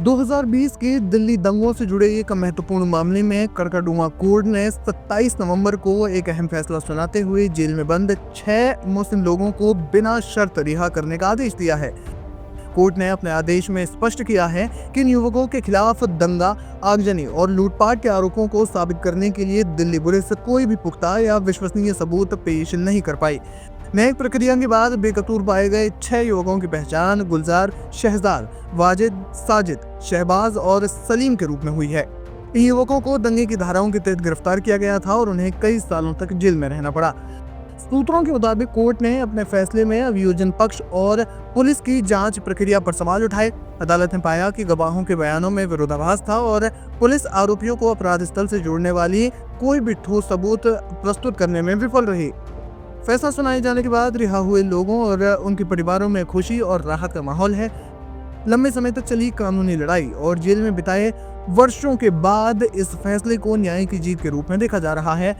2020 के दिल्ली दंगों से जुड़े एक महत्वपूर्ण मामले में कड़कड़डूमा कोर्ट ने 27 नवंबर को एक अहम फैसला सुनाते हुए जेल में बंद 6 मुस्लिम लोगों को बिना शर्त रिहा करने का आदेश दिया है। कोर्ट ने अपने आदेश में स्पष्ट किया है कि इन युवकों के खिलाफ दंगा, आगजनी और लूटपाट के आरोपों को साबित करने के लिए दिल्ली पुलिस कोई भी पुख्ता या विश्वसनीय सबूत पेश नहीं कर पाई। न्यायिक प्रक्रिया के बाद बेकसूर पाए गए 6 युवकों की पहचान गुलजार, शहजाद, वाजिद, साजिद, शहबाज और सलीम के रूप में हुई है। इन युवकों को दंगे की धाराओं के तहत गिरफ्तार किया गया था और उन्हें कई सालों तक जेल में रहना पड़ा। सूत्रों के मुताबिक कोर्ट ने अपने फैसले में अभियोजन पक्ष और पुलिस की जांच प्रक्रिया पर सवाल उठाए। अदालत ने पाया कि गवाहों के बयानों में विरोधाभास था और पुलिस आरोपियों को अपराध स्थल से जोड़ने वाली कोई भी ठोस सबूत प्रस्तुत करने में विफल रही। फैसला सुनाए जाने के बाद रिहा हुए लोगों और उनके परिवारों में खुशी और राहत का माहौल है। लंबे समय तक चली कानूनी लड़ाई और जेल में बिताए वर्षों के बाद इस फैसले को न्याय की जीत के रूप में देखा जा रहा है।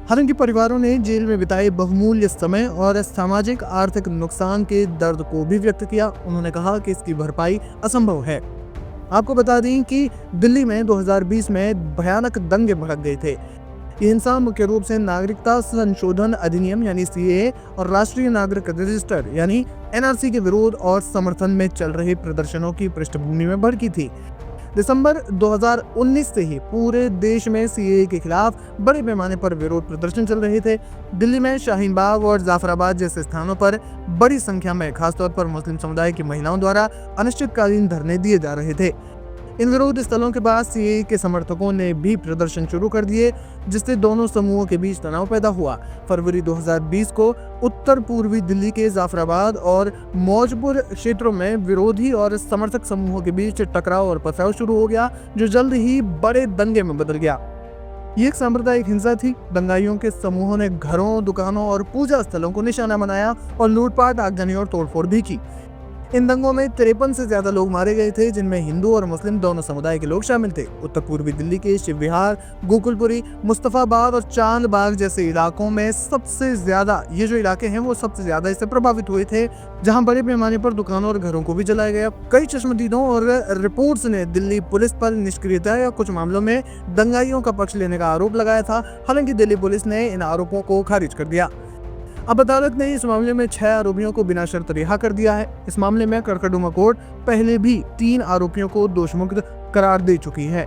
हालांकि परिवारों ने जेल में बिताए बहुमूल्य समय और सामाजिक आर्थिक नुकसान के दर्द को भी व्यक्त किया। उन्होंने कहा कि इसकी भरपाई असंभव है। आपको बता दें कि दिल्ली में 2020 में भयानक दंगे भड़क गए थे। ये हिंसा मुख्य रूप से नागरिकता संशोधन अधिनियम यानी सीएए और राष्ट्रीय नागरिक रजिस्टर यानी एनआरसी के विरोध और समर्थन में चल रहे प्रदर्शनों की पृष्ठभूमि में भड़की थी। दिसंबर 2019 से ही पूरे देश में सीएए के खिलाफ बड़े पैमाने पर विरोध प्रदर्शन चल रहे थे। दिल्ली में शाहीन बाग और जाफराबाद जैसे स्थानों पर बड़ी संख्या में खासतौर पर मुस्लिम समुदाय की महिलाओं द्वारा अनिश्चितकालीन धरने दिए जा रहे थे। इन विरोध स्थलों के बाद सीएए के समर्थकों ने भी प्रदर्शन शुरू कर दिए, जिससे दोनों समूहों के बीच तनाव पैदा हुआ। फरवरी 2020 को उत्तर पूर्वी दिल्ली के जाफराबाद और मौजपुर क्षेत्रों में विरोधी और समर्थक समूहों के बीच टकराव और पथराव शुरू हो गया, जो जल्द ही बड़े दंगे में बदल गया। ये एक सांप्रदायिक हिंसा थी। दंगाइयों के समूहों ने घरों, दुकानों और पूजा स्थलों को निशाना बनाया और लूटपाट, आगजनी और तोड़फोड़ भी की। इन दंगों में 53 से ज्यादा लोग मारे गए थे, जिनमें हिंदू और मुस्लिम दोनों समुदाय के लोग शामिल थे। उत्तर पूर्वी दिल्ली के शिव विहार, गोकुलपुरी, मुस्तफाबाद और चांद बाग जैसे इलाकों में सबसे ज्यादा ये जो इलाके हैं वो सबसे ज्यादा इससे प्रभावित हुए थे, जहां बड़े पैमाने पर दुकानों और घरों को भी जलाया गया। कई चश्मदीदों और रिपोर्ट्स ने दिल्ली पुलिस पर निष्क्रियता या कुछ मामलों में दंगाइयों का पक्ष लेने का आरोप लगाया था। हालांकि दिल्ली पुलिस ने इन आरोपों को खारिज कर दिया। अब अदालत ने इस मामले में 6 आरोपियों को बिना शर्त रिहा कर दिया है। इस मामले में कड़कड़डूमा कोर्ट पहले भी 3 आरोपियों को दोषमुक्त करार दे चुकी है।